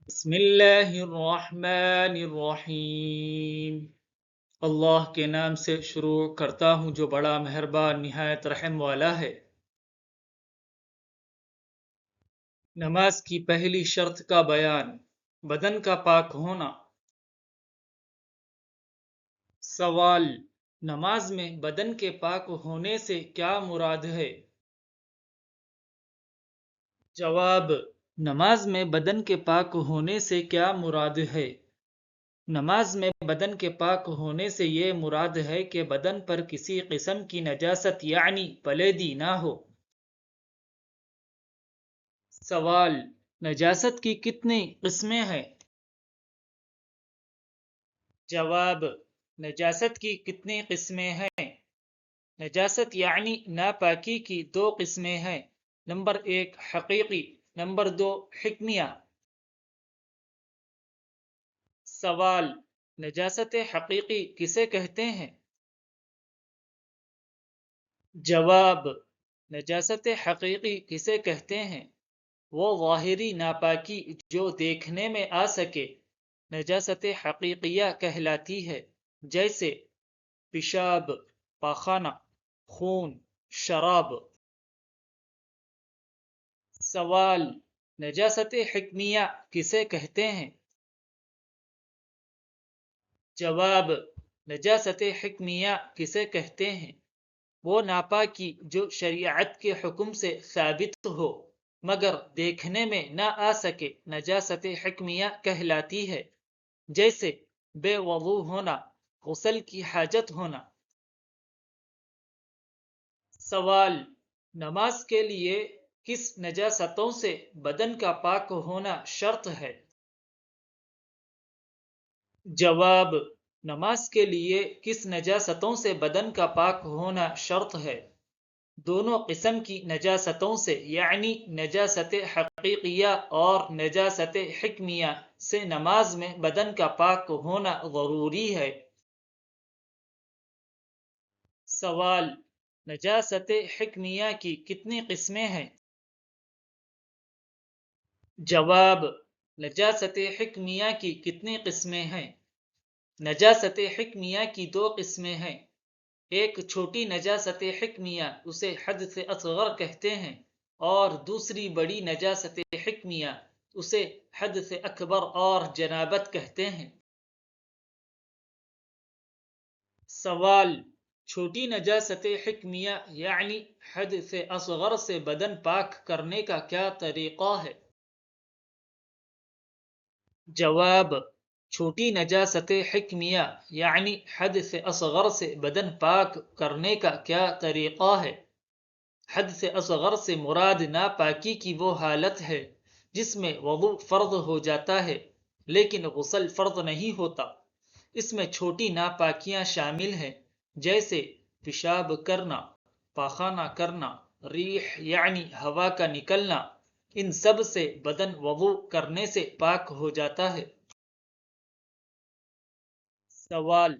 بسم اللہ الرحمن الرحیم۔ اللہ کے نام سے شروع کرتا ہوں جو بڑا مہربان نہایت رحم والا ہے۔ نماز کی پہلی شرط کا بیان، بدن کا پاک ہونا۔ سوال: نماز میں بدن کے پاک ہونے سے کیا مراد ہے؟ جواب: نماز میں بدن کے پاک ہونے سے کیا مراد ہے؟ نماز میں بدن کے پاک ہونے سے یہ مراد ہے کہ بدن پر کسی قسم کی نجاست یعنی پلیدی نہ ہو۔ سوال: نجاست کی کتنی قسمیں ہیں؟ جواب: نجاست کی کتنی قسمیں ہیں؟ نجاست یعنی ناپاکی کی دو قسمیں ہیں۔ نمبر 1 حقیقی، نمبر 2 حکمیہ۔ سوال: نجاست حقیقی کسے کہتے ہیں؟ جواب: نجاست حقیقی کسے کہتے ہیں؟ وہ ظاہری ناپاکی جو دیکھنے میں آ سکے نجاست حقیقیہ کہلاتی ہے، جیسے پیشاب، پاخانہ، خون، شراب۔ سوال: نجاست حکمیہ کسے کہتے ہیں؟ جواب: نجاست حکمیہ کسے کہتے ہیں؟ وہ ناپاکی جو شریعت کے حکم سے ثابت ہو مگر دیکھنے میں نہ آ سکے نجاست حکمیہ کہلاتی ہے، جیسے بے وضو ہونا، غسل کی حاجت ہونا۔ سوال: نماز کے لیے کس نجاستوں سے بدن کا پاک ہونا شرط ہے؟ جواب: نماز کے لیے کس نجاستوں سے بدن کا پاک ہونا شرط ہے؟ دونوں قسم کی نجاستوں سے یعنی نجاست حقیقیہ اور نجاست حکمیہ سے نماز میں بدن کا پاک ہونا ضروری ہے۔ سوال: نجاست حکمیہ کی کتنی قسمیں ہیں؟ جواب: نجاست حکمیہ کی کتنی قسمیں ہیں؟ نجاست حکمیہ کی دو قسمیں ہیں۔ ایک چھوٹی نجاست حکمیہ، اسے حدث اصغر کہتے ہیں، اور دوسری بڑی نجاست حکمیہ، اسے حدث اکبر اور جنابت کہتے ہیں۔ سوال: چھوٹی نجاست حکمیہ یعنی حدث اصغر سے بدن پاک کرنے کا کیا طریقہ ہے؟ جواب: چھوٹی نجاست حکمیہ یعنی حدث اصغر سے بدن پاک کرنے کا کیا طریقہ ہے؟ حدث اصغر سے مراد ناپاکی کی وہ حالت ہے جس میں وضو فرض ہو جاتا ہے لیکن غسل فرض نہیں ہوتا۔ اس میں چھوٹی ناپاکیاں شامل ہیں، جیسے پیشاب کرنا، پاخانہ کرنا، ریح یعنی ہوا کا نکلنا۔ ان سب سے بدن وضو کرنے سے پاک ہو جاتا ہے۔ سوال: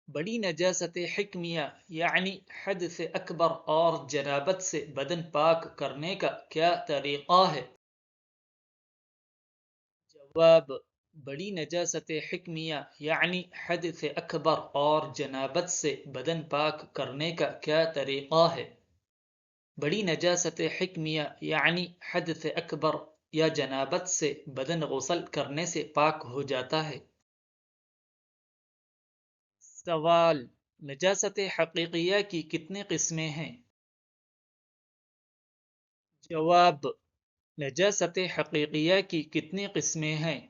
بڑی نجاست حکمیہ یعنی حدث اکبر اور جنابت سے بدن پاک کرنے کا کیا طریقہ ہے؟ جواب: بڑی نجاست حکمیہ یعنی حدث اکبر اور جنابت سے بدن پاک کرنے کا کیا طریقہ ہے؟ بڑی نجاست حکمیہ یعنی حدث اکبر یا جنابت سے بدن غسل کرنے سے پاک ہو جاتا ہے۔ سوال: نجاست حقیقیہ کی کتنی قسمیں ہیں؟ جواب: نجاست حقیقیہ کی کتنی قسمیں ہیں؟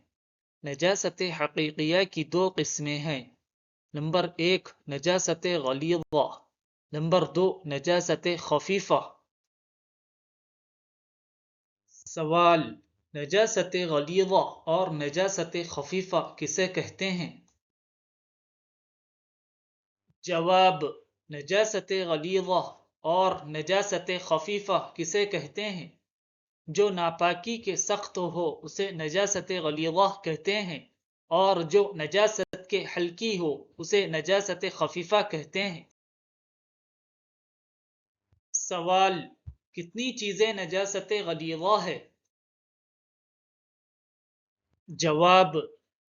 نجاست حقیقیہ کی دو قسمیں ہیں۔ نمبر 1 نجاست غلیظہ، نمبر 2 نجاست خفیفہ۔ سوال: نجاست غلیظہ اور نجاست خفیفہ کسے کہتے ہیں؟ جواب: نجاست غلیظہ اور نجاست خفیفہ کسے کہتے ہیں؟ جو ناپاکی کے سخت ہو اسے نجاست غلیظہ کہتے ہیں، اور جو نجاست کے ہلکی ہو اسے نجاست خفیفہ کہتے ہیں۔ سوال: کتنی چیزیں نجاست غلیظہ ہے؟ جواب: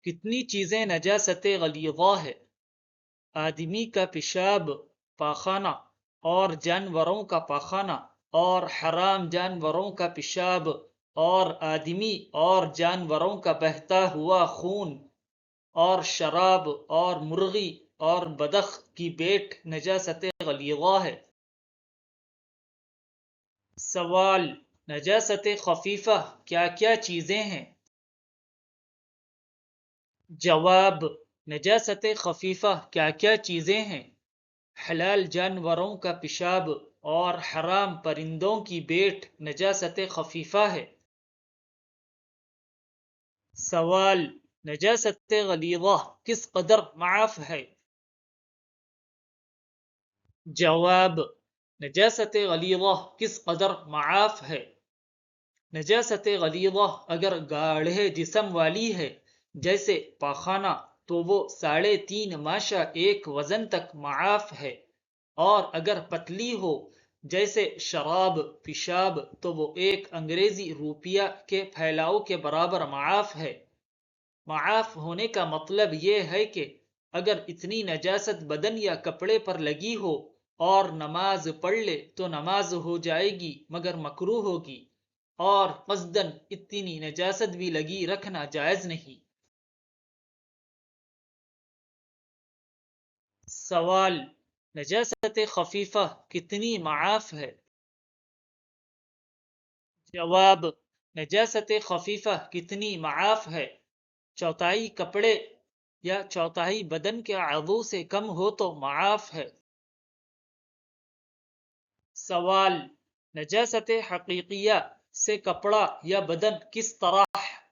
کتنی چیزیں نجاست غلیظہ ہے؟ آدمی کا پیشاب، پاخانہ اور جانوروں کا پاخانہ، اور حرام جانوروں کا پیشاب، اور آدمی اور جانوروں کا بہتا ہوا خون، اور شراب اور مرغی اور بدخ کی بیٹ نجاست غلیظہ ہے۔ سوال: نجاست خفیفہ کیا کیا چیزیں ہیں؟ جواب: نجاست خفیفہ کیا کیا چیزیں ہیں؟ حلال جانوروں کا پیشاب اور حرام پرندوں کی بیٹ نجاست خفیفہ ہے۔ سوال: نجاست غلیظہ کس قدر معاف ہے؟ جواب: نجاست غلیظہ کس قدر معاف ہے؟ نجاست غلیظہ اگر گاڑھے جسم والی ہے جیسے پاخانہ تو وہ 3.5 ماشا ایک وزن تک معاف ہے، اور اگر پتلی ہو جیسے شراب پیشاب تو وہ 1 انگریزی روپیہ کے پھیلاؤ کے برابر معاف ہے۔ معاف ہونے کا مطلب یہ ہے کہ اگر اتنی نجاست بدن یا کپڑے پر لگی ہو اور نماز پڑھ لے تو نماز ہو جائے گی مگر مکروہ ہوگی، اور قصداً اتنی نجاست بھی لگی رکھنا جائز نہیں۔ سوال: نجاست خفیفہ کتنی معاف ہے؟ جواب: نجاست خفیفہ کتنی معاف ہے؟ 1/4 کپڑے یا 1/4 بدن کے عضو سے کم ہو تو معاف ہے۔ سوال: نجاست حقیقیہ سے کپڑا یا بدن کس طرح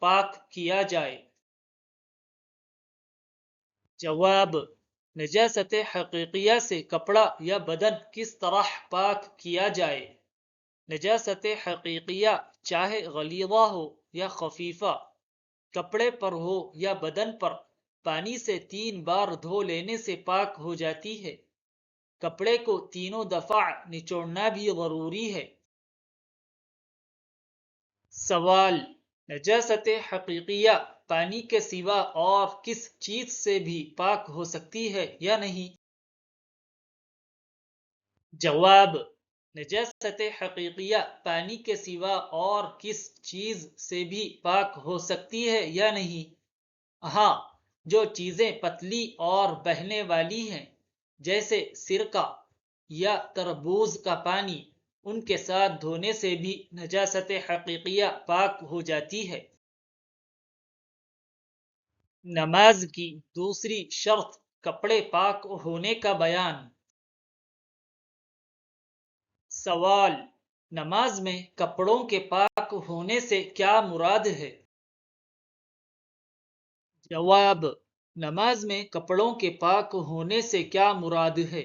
پاک کیا جائے؟ جواب: نجاست حقیقیہ سے کپڑا یا بدن کس طرح پاک کیا جائے؟ نجاست حقیقیہ چاہے غلیظہ ہو یا خفیفہ، کپڑے پر ہو یا بدن پر، پانی سے 3 بار دھو لینے سے پاک ہو جاتی ہے۔ کپڑے کو 3 دفعہ نچوڑنا بھی ضروری ہے۔ سوال: نجاست حقیقیہ پانی کے سوا اور کس چیز سے بھی پاک ہو سکتی ہے یا نہیں؟ جواب: نجاست حقیقیہ پانی کے سوا اور کس چیز سے بھی پاک ہو سکتی ہے یا نہیں؟ ہاں، جو چیزیں پتلی اور بہنے والی ہیں جیسے سرکہ یا تربوز کا پانی، ان کے ساتھ دھونے سے بھی نجاست حقیقیہ پاک ہو جاتی ہے۔ نماز کی دوسری شرط کپڑے پاک ہونے کا بیان۔ سوال: نماز میں کپڑوں کے پاک ہونے سے کیا مراد ہے؟ جواب: نماز میں کپڑوں کے پاک ہونے سے کیا مراد ہے؟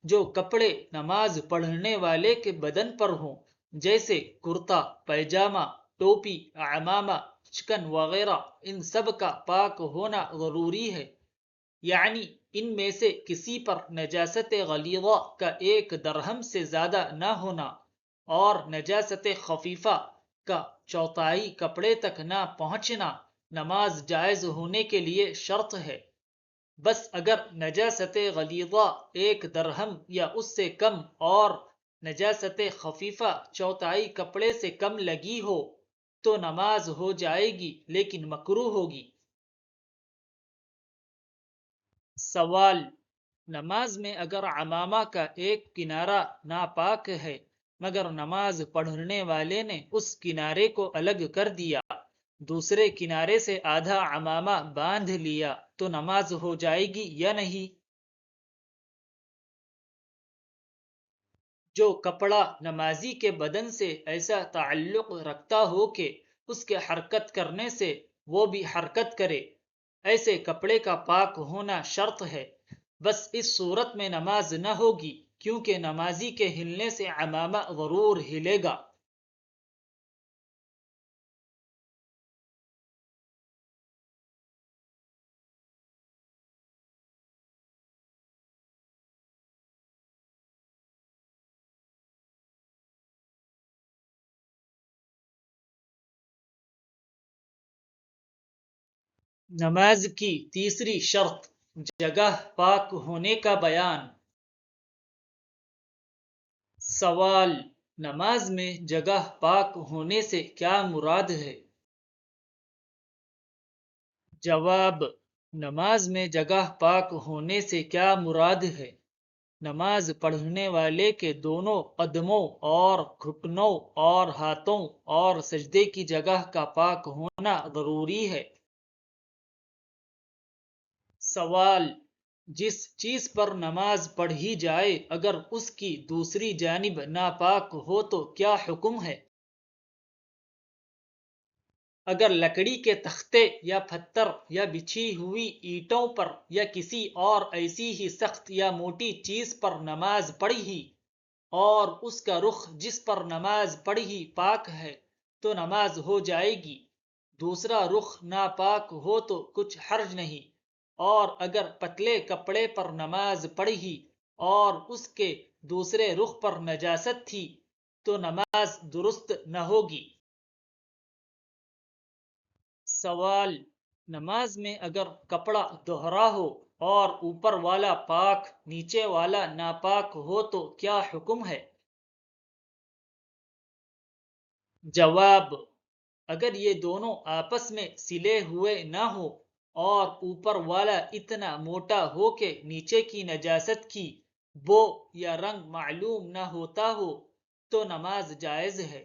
جو کپڑے نماز پڑھنے والے کے بدن پر ہوں جیسے کرتا، پیجامہ، ٹوپی، عمامہ، چکن وغیرہ، ان سب کا پاک ہونا ضروری ہے، یعنی ان میں سے کسی پر نجاست غلیظہ کا 1 درہم سے زیادہ نہ ہونا، اور نجاست خفیفہ کا 1/4 کپڑے تک نہ پہنچنا نماز جائز ہونے کے لیے شرط ہے۔ بس اگر نجاست غلیظہ 1 درہم یا اس سے کم اور نجاست خفیفہ 1/4 کپڑے سے کم لگی ہو تو نماز ہو جائے گی لیکن مکروہ ہوگی۔ سوال: نماز میں اگر عمامہ کا ایک کنارہ ناپاک ہے مگر نماز پڑھنے والے نے اس کنارے کو الگ کر دیا، دوسرے کنارے سے آدھا عمامہ باندھ لیا تو نماز ہو جائے گی یا نہیں؟ جو کپڑا نمازی کے بدن سے ایسا تعلق رکھتا ہو کہ اس کے حرکت کرنے سے وہ بھی حرکت کرے، ایسے کپڑے کا پاک ہونا شرط ہے۔ بس اس صورت میں نماز نہ ہوگی کیونکہ نمازی کے ہلنے سے عمامہ ضرور ہلے گا۔ نماز کی تیسری شرط جگہ پاک ہونے کا بیان۔ سوال: نماز میں جگہ پاک ہونے سے کیا مراد ہے؟ جواب: نماز میں جگہ پاک ہونے سے کیا مراد ہے؟ نماز پڑھنے والے کے دونوں قدموں اور گھٹنوں اور ہاتھوں اور سجدے کی جگہ کا پاک ہونا ضروری ہے۔ سوال: جس چیز پر نماز پڑھی جائے اگر اس کی دوسری جانب ناپاک ہو تو کیا حکم ہے؟ اگر لکڑی کے تختے یا پتھر یا بچھی ہوئی اینٹوں پر یا کسی اور ایسی ہی سخت یا موٹی چیز پر نماز پڑھی اور اس کا رخ جس پر نماز پڑھی پاک ہے تو نماز ہو جائے گی، دوسرا رخ ناپاک ہو تو کچھ حرج نہیں، اور اگر پتلے کپڑے پر نماز پڑھی اور اس کے دوسرے رخ پر نجاست تھی تو نماز درست نہ ہوگی۔ سوال: نماز میں اگر کپڑا دوہرا ہو اور اوپر والا پاک نیچے والا ناپاک ہو تو کیا حکم ہے؟ جواب: اگر یہ دونوں آپس میں سلے ہوئے نہ ہو اور اوپر والا اتنا موٹا ہو کہ نیچے کی نجاست کی بو یا رنگ معلوم نہ ہوتا ہو تو نماز جائز ہے،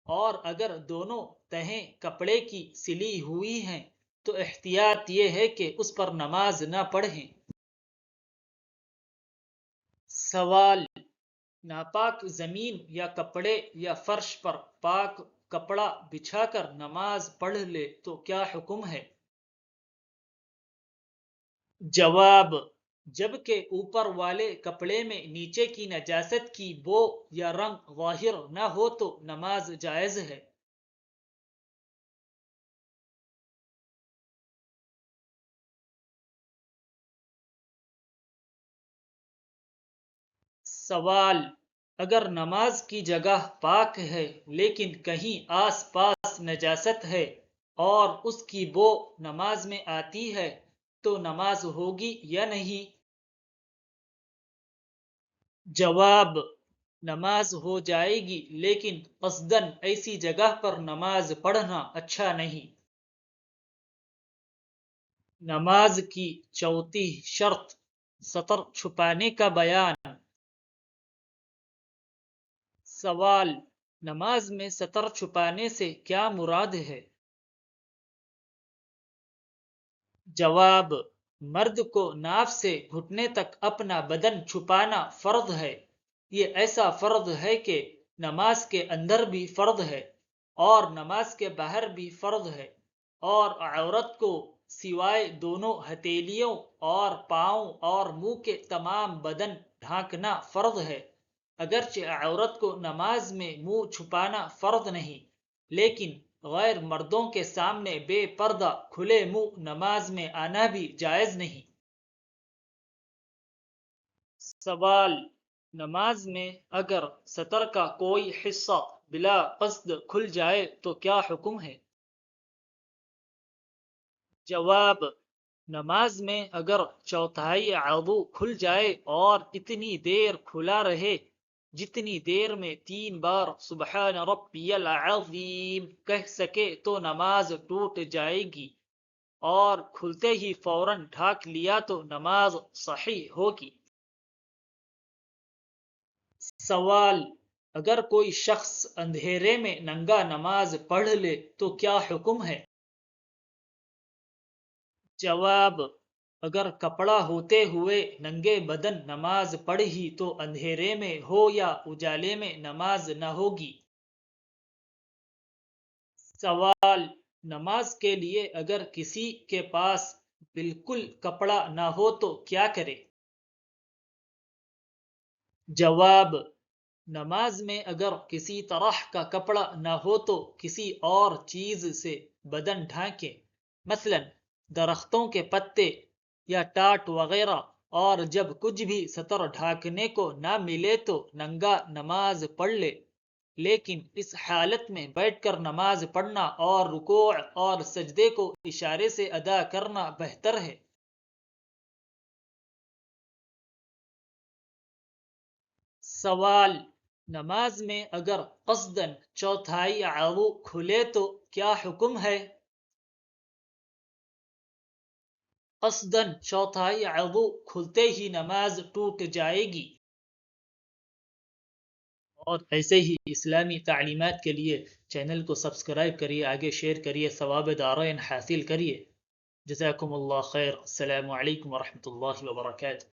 اور اگر دونوں تہیں کپڑے کی سلی ہوئی ہیں تو احتیاط یہ ہے کہ اس پر نماز نہ پڑھیں۔ سوال: ناپاک زمین یا کپڑے یا فرش پر پاک کپڑا بچھا کر نماز پڑھ لے تو کیا حکم ہے؟ جواب: جبکہ اوپر والے کپڑے میں نیچے کی نجاست کی بو یا رنگ ظاہر نہ ہو تو نماز جائز ہے۔ سوال: اگر نماز کی جگہ پاک ہے لیکن کہیں آس پاس نجاست ہے اور اس کی بو نماز میں آتی ہے تو نماز ہوگی یا نہیں؟ جواب: نماز ہو جائے گی لیکن قصداً ایسی جگہ پر نماز پڑھنا اچھا نہیں۔ نماز کی چوتھی شرط سطر چھپانے کا بیان۔ سوال: نماز میں سطر چھپانے سے کیا مراد ہے؟ جواب: مرد کو ناف سے گھٹنے تک اپنا بدن چھپانا فرض ہے۔ یہ ایسا فرض ہے کہ نماز کے اندر بھی فرض ہے اور نماز کے باہر بھی فرض ہے، اور عورت کو سوائے دونوں ہتھیلیوں اور پاؤں اور منہ کے تمام بدن ڈھانکنا فرض ہے۔ اگرچہ عورت کو نماز میں منہ چھپانا فرض نہیں، لیکن غیر مردوں کے سامنے بے پردہ کھلے منہ نماز میں آنا بھی جائز نہیں۔ سوال: نماز میں اگر سطر کا کوئی حصہ بلا قصد کھل جائے تو کیا حکم ہے؟ جواب: نماز میں اگر چوتھائی عضو کھل جائے اور اتنی دیر کھلا رہے جتنی دیر میں 3 بار سبحان ربی العظیم کہہ سکے تو نماز ٹوٹ جائے گی، اور کھلتے ہی فوراً ڈھانک لیا تو نماز صحیح ہوگی۔ سوال: اگر کوئی شخص اندھیرے میں ننگا نماز پڑھ لے تو کیا حکم ہے؟ جواب: اگر کپڑا ہوتے ہوئے ننگے بدن نماز پڑھی تو اندھیرے میں ہو یا اجالے میں نماز نہ ہوگی۔ سوال: نماز کے لیے اگر کسی کے پاس بالکل کپڑا نہ ہو تو کیا کرے؟ جواب: نماز میں اگر کسی طرح کا کپڑا نہ ہو تو کسی اور چیز سے بدن ڈھانکے، مثلا درختوں کے پتے یا ٹاٹ وغیرہ، اور جب کچھ بھی سطر ڈھانکنے کو نہ ملے تو ننگا نماز پڑھ لے۔ لیکن اس حالت میں بیٹھ کر نماز پڑھنا اور رکوع اور سجدے کو اشارے سے ادا کرنا بہتر ہے۔ سوال: نماز میں اگر قصداً چوتھائی عضو کھلے تو کیا حکم ہے؟ قصداً چوتھائی عضو کھلتے ہی نماز ٹوٹ جائے گی۔ اور ایسے ہی اسلامی تعلیمات کے لیے چینل کو سبسکرائب کریے، آگے شیئر کریے، ثواب دارین حاصل کریے۔ جزاکم اللہ خیر۔ السلام علیکم ورحمۃ اللہ وبرکاتہ۔